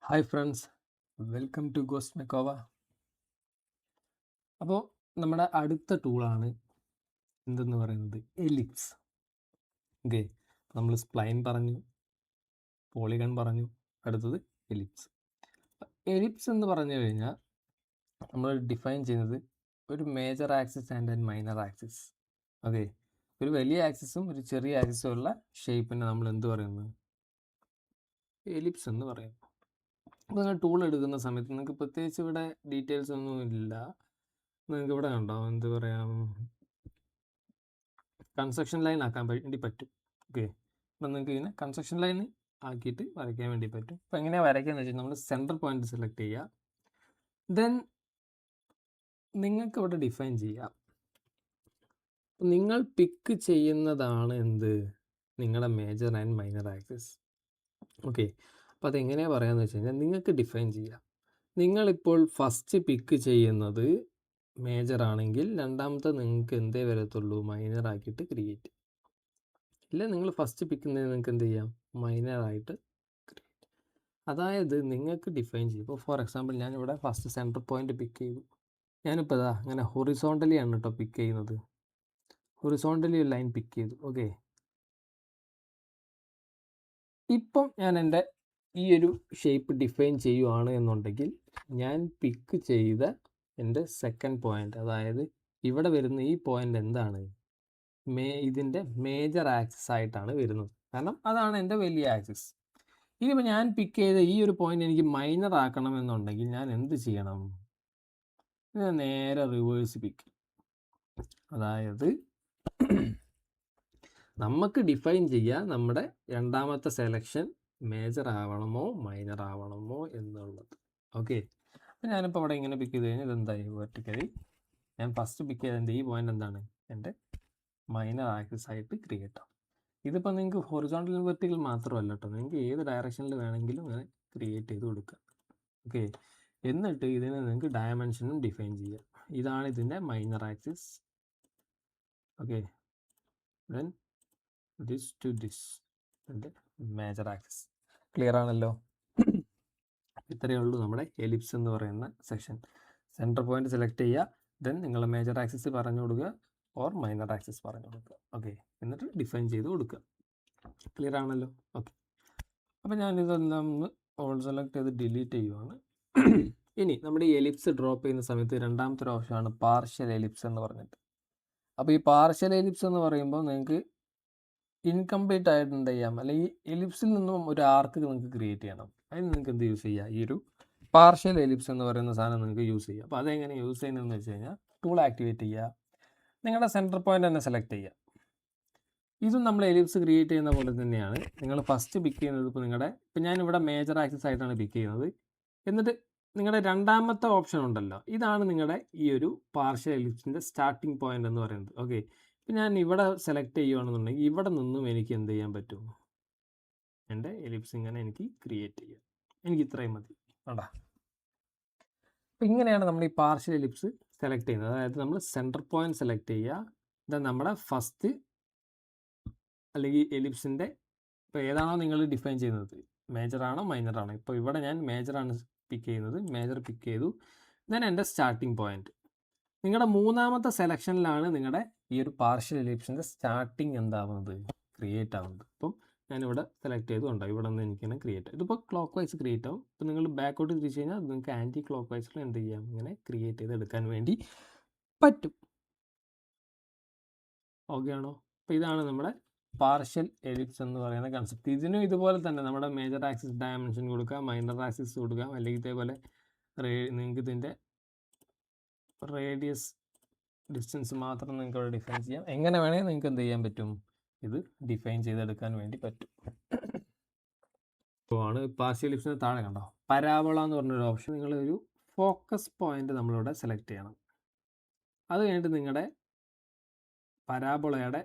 Hi friends, welcome to ghost മെക്കോവ. അപ്പോൾ നമ്മുടെ അടുത്ത ടൂളാണ് എന്തെന്ന് പറയുന്നത് എലിപ്സ്. ഓക്കെ, നമ്മൾ സ്പ്ലൈൻ പറഞ്ഞു, പോളിഗൺ പറഞ്ഞു, അടുത്തത് എലിപ്സ്. എലിപ്സ് എന്ന് പറഞ്ഞു കഴിഞ്ഞാൽ നമ്മൾ ഡിഫൈൻ ചെയ്യുന്നത് ഒരു major axis and minor axis. Okay, ഒരു വലിയ ആക്സിസും ഒരു ചെറിയ ആക്സിസും ഉള്ള ഷേപ്പിനെ നമ്മൾ എന്ത് പറയുന്നു? എലിപ്സ് എന്ന് പറയും. അപ്പോൾ നിങ്ങൾ ടൂൾ എടുക്കുന്ന സമയത്ത് നിങ്ങൾക്ക് പ്രത്യേകിച്ച് ഇവിടെ ഡീറ്റെയിൽസ് ഒന്നും ഇല്ല. നിങ്ങൾക്ക് ഇവിടെ കണ്ടോ, എന്ത് പറയാം, കൺസ്ട്രക്ഷൻ ലൈൻ ആക്കാൻ വേണ്ടി പറ്റും. ഓക്കെ, അപ്പം നിങ്ങൾക്ക് ഇങ്ങനെ കൺസ്ട്രക്ഷൻ ലൈൻ ആക്കിയിട്ട് വരയ്ക്കാൻ വേണ്ടി പറ്റും. അപ്പോൾ എങ്ങനെയാണ് വരയ്ക്കുകയെന്ന് വെച്ചാൽ നമ്മൾ സെൻറ്റർ പോയിന്റ് സെലക്ട് ചെയ്യുക. ദെൻ നിങ്ങൾക്ക് ഇവിടെ ഡിഫൈൻ ചെയ്യാം. നിങ്ങൾ പിക്ക് ചെയ്യുന്നതാണ് എന്ത്, നിങ്ങളുടെ major and minor axis. Okay, അപ്പോൾ അതെങ്ങനെയാണ് പറയാമെന്ന് വെച്ച് കഴിഞ്ഞാൽ നിങ്ങൾക്ക് ഡിഫൈൻ ചെയ്യാം. നിങ്ങളിപ്പോൾ ഫസ്റ്റ് പിക്ക് ചെയ്യുന്നത് മേജർ ആണെങ്കിൽ രണ്ടാമത്തെ നിങ്ങൾക്ക് എന്തേ വരത്തുള്ളൂ, മൈനർ ആക്കിയിട്ട് ക്രിയേറ്റ്. ഇല്ല, നിങ്ങൾ ഫസ്റ്റ് പിക്കുന്നത് നിങ്ങൾക്ക് എന്ത് ചെയ്യാം, മൈനറായിട്ട് ക്രിയേറ്റ്. അതായത് നിങ്ങൾക്ക് ഡിഫൈൻ ചെയ്യും. ഇപ്പോൾ ഫോർ എക്സാമ്പിൾ ഞാനിവിടെ ഫസ്റ്റ് സെൻറ്റർ പോയിന്റ് പിക്ക് ചെയ്തു. ഞാനിപ്പോൾ ഇതാ അങ്ങനെ ഹൊറിസോണ്ടലി ആണ് കേട്ടോ പിക്ക് ചെയ്യുന്നത്. ഹൊറിസോണ്ടലി ഒരു ലൈൻ പിക്ക് ചെയ്തു. ഓക്കെ, ഇപ്പം ഞാൻ എൻ്റെ ഈ ഒരു ഷേപ്പ് ഡിഫൈൻ ചെയ്യുവാണ് എന്നുണ്ടെങ്കിൽ ഞാൻ പിക്ക് ചെയ്ത എൻ്റെ സെക്കൻഡ് പോയിന്റ്, അതായത് ഇവിടെ വരുന്ന ഈ പോയിന്റ് എന്താണ്, ഇതിൻ്റെ മേജർ ആക്സിസ് ആയിട്ടാണ് വരുന്നത്. കാരണം അതാണ് എൻ്റെ വലിയ ആക്സിസ്. ഇനിയിപ്പോൾ ഞാൻ പിക്ക് ചെയ്ത ഈ ഒരു പോയിന്റ് എനിക്ക് മൈനർ ആക്കണമെന്നുണ്ടെങ്കിൽ ഞാൻ എന്ത് ചെയ്യണം? ഞാൻ നേരെ റിവേഴ്സ് പിക്ക്. അതായത് നമുക്ക് ഡിഫൈൻ ചെയ്യാം നമ്മുടെ രണ്ടാമത്തെ സെലക്ഷൻ മേജർ ആവണമോ മൈനർ ആവണമോ എന്നുള്ളത്. ഓക്കെ, അപ്പം ഞാനിപ്പോൾ അവിടെ ഇങ്ങനെ പിക്ക് ചെയ്ത് കഴിഞ്ഞാൽ ഇതെന്തായി, വെർട്ടിക്കലി ഞാൻ ഫസ്റ്റ് പിക്ക് ചെയ്തതിൻ്റെ ഈ പോയിന്റ് എന്താണ്, എൻ്റെ മൈനർ ആക്സിസ് ആയിട്ട് ക്രിയേറ്റ് ആവും. ഇതിപ്പോൾ നിങ്ങൾക്ക് ഹൊറിസോണ്ടൽ വെർട്ടിക്കൽ മാത്രമല്ല കേട്ടോ, നിങ്ങൾക്ക് ഏത് ഡയറക്ഷനിൽ വേണമെങ്കിലും അങ്ങനെ ക്രിയേറ്റ് ചെയ്ത് കൊടുക്കാം. ഓക്കെ, എന്നിട്ട് ഇതിന് നിങ്ങൾക്ക് ഡയമെൻഷനും ഡിഫൈൻ ചെയ്യാം. ഇതാണ് ഇതിൻ്റെ minor axis. Okay, then this to this ഇതിൻ്റെ മേജർ ആക്സിസ്. ക്ലിയർ ആണല്ലോ? ഇത്രയേ ഉള്ളൂ നമ്മുടെ എലിപ്സ് എന്ന് പറയുന്ന സെക്ഷൻ. സെൻറ്റർ പോയിന്റ് സെലക്ട് ചെയ്യുക, ദെൻ നിങ്ങൾ മേജർ ആക്സിസ് പറഞ്ഞു കൊടുക്കുക ഓർ മൈനർ ആക്സിസ് പറഞ്ഞു കൊടുക്കുക. ഓക്കെ, എന്നിട്ട് ഡിഫൈൻ ചെയ്ത് കൊടുക്കുക. ക്ലിയർ ആണല്ലോ? ഓക്കെ, അപ്പോൾ ഞാനിതെല്ലാം ഒന്ന് ഓൾ സെലക്ട് ചെയ്ത് ഡിലീറ്റ് ചെയ്യുവാണ്. ഇനി നമ്മുടെ ഈ എലിപ്സ് ഡ്രോപ്പ് ചെയ്യുന്ന സമയത്ത് രണ്ടാമത്തെ ഒരു ഓപ്ഷനാണ് പാർഷ്യൽ എലിപ്സ് എന്ന് പറഞ്ഞിട്ട്. അപ്പോൾ ഈ പാർഷ്യൽ എലിപ്സ് എന്ന് പറയുമ്പോൾ നിങ്ങൾക്ക് ഇൻകംപ്ലീറ്റ് ആയിട്ട് എന്ത് ചെയ്യാം, അല്ലെങ്കിൽ എലിപ്സിൽ നിന്നും ഒരു ആർക്ക് നിങ്ങൾക്ക് ക്രിയേറ്റ് ചെയ്യണം. അതിന് നിങ്ങൾക്ക് എന്ത് യൂസ് ചെയ്യുക, ഈ ഒരു പാർഷ്യൽ എലിപ്സ് എന്ന് പറയുന്ന സാധനം നിങ്ങൾക്ക് യൂസ് ചെയ്യുക. അപ്പോൾ അതെങ്ങനെ യൂസ് ചെയ്യുന്നതെന്ന് വെച്ച് കഴിഞ്ഞാൽ ടൂൾ ആക്ടിവേറ്റ് ചെയ്യുക, നിങ്ങളുടെ സെൻറ്റർ പോയിന്റ് തന്നെ സെലക്ട് ചെയ്യുക. ഇതും നമ്മൾ എലിപ്സ് ക്രിയേറ്റ് ചെയ്യുന്ന പോലെ തന്നെയാണ്. നിങ്ങൾ ഫസ്റ്റ് പിക്ക് ചെയ്യുന്നത് ഇപ്പോൾ ഇപ്പം ഞാനിവിടെ മേജർ ആക്സിസ് ആയിട്ടാണ് പിക്ക് ചെയ്യുന്നത്. എന്നിട്ട് നിങ്ങളുടെ രണ്ടാമത്തെ ഓപ്ഷൻ ഉണ്ടല്ലോ, ഇതാണ് നിങ്ങളുടെ ഈ ഒരു പാർഷ്യൽ എലിപ്സിൻ്റെ സ്റ്റാർട്ടിംഗ് പോയിന്റ് എന്ന് പറയുന്നത്. ഓക്കെ, ഇപ്പം ഞാൻ ഇവിടെ സെലക്ട് ചെയ്യുകയാണെന്നുണ്ടെങ്കിൽ ഇവിടെ നിന്നും എനിക്ക് എന്ത് ചെയ്യാൻ പറ്റും, എൻ്റെ എലിപ്സ് ഇങ്ങനെ എനിക്ക് ക്രിയേറ്റ് ചെയ്യാം. എനിക്ക് ഇത്രയും മതി. വേണ്ട, അപ്പം ഇങ്ങനെയാണ് നമ്മൾ ഈ പാർഷ്യൽ എലിപ്സ് സെലക്ട് ചെയ്യുന്നത്. അതായത് നമ്മൾ സെൻറ്റർ പോയിന്റ് സെലക്ട് ചെയ്യുക, ഇതാ നമ്മുടെ ഫസ്റ്റ് അല്ലെങ്കിൽ എലിപ്സിൻ്റെ ഇപ്പോൾ ഏതാണോ നിങ്ങൾ ഡിഫൈൻ ചെയ്യുന്നത്, മേജർ ആണോ മൈനർ ആണോ. ഇപ്പോൾ ഇവിടെ ഞാൻ മേജറാണ് പിക്ക് ചെയ്യുന്നത്, മേജർ പിക്ക് ചെയ്തു. ദെൻ എൻ്റെ സ്റ്റാർട്ടിംഗ് പോയിന്റ്. നിങ്ങളുടെ മൂന്നാമത്തെ സെലക്ഷനിലാണ് നിങ്ങളുടെ ഈ ഒരു പാർഷ്യൽ എലിപ്സിൻ്റെ സ്റ്റാർട്ടിങ് എന്താവുന്നത്, ക്രിയേറ്റ് ആവുന്നത്. അപ്പം ഞാനിവിടെ സെലക്ട് ചെയ്തുകൊണ്ടോ ഇവിടെ നിന്ന് എനിക്കിങ്ങനെ ക്രിയേറ്റ്, ഇതിപ്പോൾ ക്ലോക്ക് വൈസ് ക്രിയേറ്റ് ആവും. ഇപ്പോൾ നിങ്ങൾ ബാക്കോട്ട് തിരിച്ചു കഴിഞ്ഞാൽ നിങ്ങൾക്ക് ആൻറ്റി ക്ലോക്ക് വൈസിൽ എന്ത് ചെയ്യാം, ഇങ്ങനെ ക്രിയേറ്റ് ചെയ്തെടുക്കാൻ വേണ്ടി പറ്റും. ഓക്കെ ആണോ? അപ്പോൾ ഇതാണ് നമ്മുടെ പാർഷ്യൽ എലിപ്സ് എന്ന് പറയുന്ന കൺസെപ്റ്റ്. ഇതിനും ഇതുപോലെ തന്നെ നമ്മുടെ മേജർ ആക്സിസ് ഡയമെൻഷൻ കൊടുക്കാം, മൈനർ ആക്സിസ് കൊടുക്കാം, അല്ലെങ്കിൽ ഇതേപോലെ നിങ്ങൾക്ക് ഇതിൻ്റെ റേഡിയസ് ഡിസ്റ്റൻസ് മാത്രം നിങ്ങൾക്ക് ഇവിടെ ഡിഫൈൻ ചെയ്യാം. എങ്ങനെ വേണമെങ്കിൽ നിങ്ങൾക്ക് എന്ത് ചെയ്യാൻ പറ്റും, ഇത് ഡിഫൈൻ ചെയ്തെടുക്കാൻ വേണ്ടി പറ്റും. അപ്പോൾ ആണ് പാർഷ്യൽ എലിപ്സിന് താഴെ കണ്ടോ പരാബോള എന്ന് പറഞ്ഞൊരു ഓപ്ഷൻ. നിങ്ങളൊരു ഫോക്കസ് പോയിന്റ് നമ്മളിവിടെ സെലക്ട് ചെയ്യണം. അത് കഴിഞ്ഞിട്ട് നിങ്ങളുടെ പരാബോളയുടെ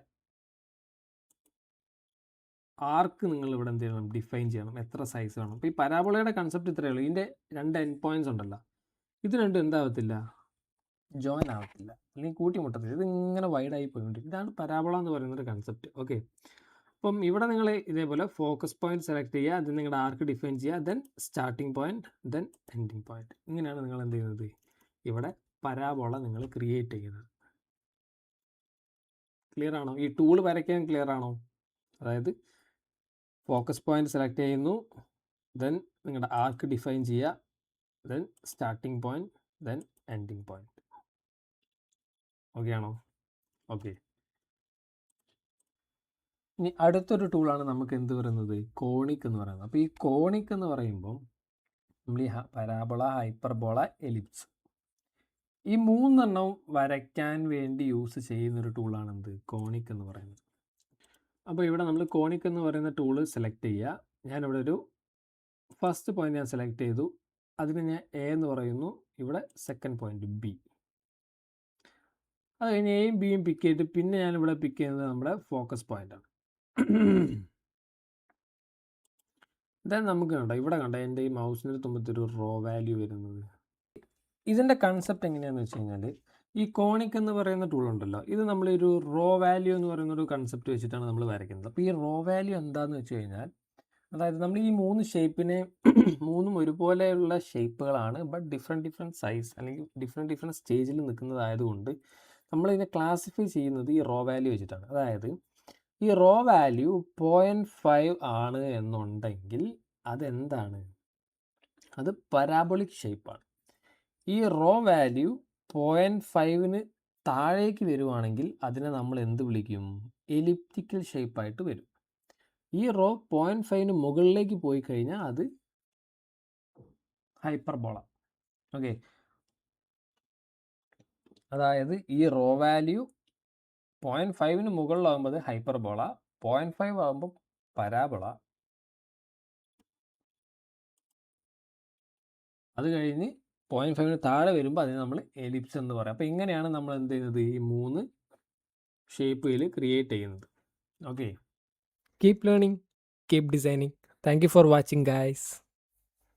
ആർക്ക് നിങ്ങൾ ഇവിടെ എന്ത് ചെയ്യണം, ഡിഫൈൻ ചെയ്യണം, എത്ര സൈസ് വേണം. അപ്പോൾ ഈ പരാബോളയുടെ കൺസെപ്റ്റ് ഇത്രയേ ഉള്ളൂ. ഇതിൻ്റെ രണ്ട് എൻഡ് പോയിന്റ്സ് ഉണ്ടല്ലോ, ഇത് രണ്ടും എന്താവത്തില്ല, ജോയിൻ ആവത്തില്ല, അല്ലെങ്കിൽ കൂട്ടിമുട്ടത്തില്ല. ഇതിങ്ങനെ വൈഡായി പോയിട്ടുണ്ട്. ഇതാണ് പരാബോള എന്ന് പറയുന്നൊരു കൺസെപ്റ്റ്. ഓക്കെ, അപ്പം ഇവിടെ നിങ്ങൾ ഇതേപോലെ ഫോക്കസ് പോയിന്റ് സെലക്ട് ചെയ്യുക, അത് നിങ്ങളുടെ ആർക്ക് ഡിഫൈൻ ചെയ്യുക, then starting point, then ending point. ഇങ്ങനെയാണ് നിങ്ങൾ എന്ത് ചെയ്യുന്നത്, ഇവിടെ പരാബോള നിങ്ങൾ ക്രിയേറ്റ് ചെയ്യുന്നത്. ക്ലിയർ ആണോ? ഈ ടൂൾ വരയ്ക്കാൻ ക്ലിയർ ആണോ? അതായത് ഫോക്കസ് പോയിന്റ് സെലക്ട് ചെയ്യുന്നു, ദെൻ നിങ്ങളുടെ ആർക്ക് ഡിഫൈൻ ചെയ്യുക, then starting point, then ending point. Okay ആണോ? ഓക്കെ. ഇനി അടുത്തൊരു ടൂളാണ് നമുക്ക് എന്ത് പറയുന്നത്, കോണിക് എന്ന് പറയുന്നത്. അപ്പോൾ ഈ കോണിക് എന്ന് പറയുമ്പോൾ നമ്മൾ ഈ പരാബോള, ഹൈപ്പർബോള, എലിപ്സ്, ഈ 3 വരയ്ക്കാൻ വേണ്ടി യൂസ് ചെയ്യുന്നൊരു ടൂളാണ് എന്ത്, കോണിക് എന്ന് പറയുന്നത്. അപ്പോൾ ഇവിടെ നമ്മൾ കോണിക് എന്ന് പറയുന്ന ടൂള് സെലക്ട് ചെയ്യുക. ഞാനിവിടെ ഒരു ഫസ്റ്റ് പോയിന്റ് ഞാൻ സെലക്ട് ചെയ്തു, അതിന് ഞാൻ എ എന്ന് പറയുന്നു, ഇവിടെ സെക്കൻഡ് പോയിന്റ് ബി. അത് കഴിഞ്ഞ് എയും ബിയും പിക്ക് ചെയ്തിട്ട് പിന്നെ ഞാനിവിടെ പിക്ക് ചെയ്യുന്നത് നമ്മുടെ ഫോക്കസ് പോയിന്റാണ്. ദെൻ നമുക്ക് കണ്ടോ, ഇവിടെ കണ്ടോ എൻ്റെ ഈ മൗസിന് തുമ്പത്തൊരു റോ വാല്യൂ വരുന്നത്. ഇതിൻ്റെ കൺസെപ്റ്റ് എങ്ങനെയാണെന്ന് വെച്ച് കഴിഞ്ഞാൽ, ഈ കോണിക് എന്ന് പറയുന്ന ടൂൾ ഉണ്ടല്ലോ, ഇത് നമ്മളൊരു റോ വാല്യൂ എന്ന് പറയുന്ന ഒരു കൺസെപ്റ്റ് വെച്ചിട്ടാണ് നമ്മൾ വരയ്ക്കുന്നത്. അപ്പോൾ ഈ റോ വാല്യൂ എന്താണെന്ന് വെച്ച് കഴിഞ്ഞാൽ, അതായത് നമ്മൾ ഈ 3 ഷേപ്പിനെ 3 ഒരുപോലെയുള്ള ഷേപ്പുകളാണ്, ബട്ട് ഡിഫറെൻറ്റ് സൈസ് അല്ലെങ്കിൽ ഡിഫറെൻറ്റ് സ്റ്റേജിൽ നിൽക്കുന്നതായതുകൊണ്ട് നമ്മളിതിനെ ക്ലാസിഫൈ ചെയ്യുന്നത് ഈ റോ വാല്യൂ വെച്ചിട്ടാണ്. അതായത് ഈ റോ വാല്യൂ 0.5 ആണ് എന്നുണ്ടെങ്കിൽ അതെന്താണ്, അത് പരാബോളിക് ഷേപ്പാണ്. ഈ റോ വാല്യൂ 0.5ന് താഴേക്ക് വരുവാണെങ്കിൽ അതിനെ നമ്മൾ എന്ത് വിളിക്കും, എലിപ്റ്റിക്കൽ ഷേപ്പായിട്ട് വരും. ഈ റോ 0.5ന് മുകളിലേക്ക് പോയി കഴിഞ്ഞാൽ അത് ഹൈപ്പർബോള. ഓക്കെ, അതായത് ഈ റോ വാല്യൂ 0.5ന് മുകളിലാകുമ്പോൾ ഹൈപ്പർബോള, 0.5 ആകുമ്പോൾ പരാബോള, അത് കഴിഞ്ഞ് 0.5ന് താഴെ വരുമ്പോൾ അതിന് നമ്മൾ എലിപ്സ് എന്ന് പറയാം. അപ്പോൾ ഇങ്ങനെയാണ് നമ്മൾ എന്ത് ചെയ്യുന്നത്, ഈ 3 ഷേപ്പിൽ ക്രിയേറ്റ് ചെയ്യുന്നത്. Okay, Keep learning, keep designing. Thank you for watching, guys.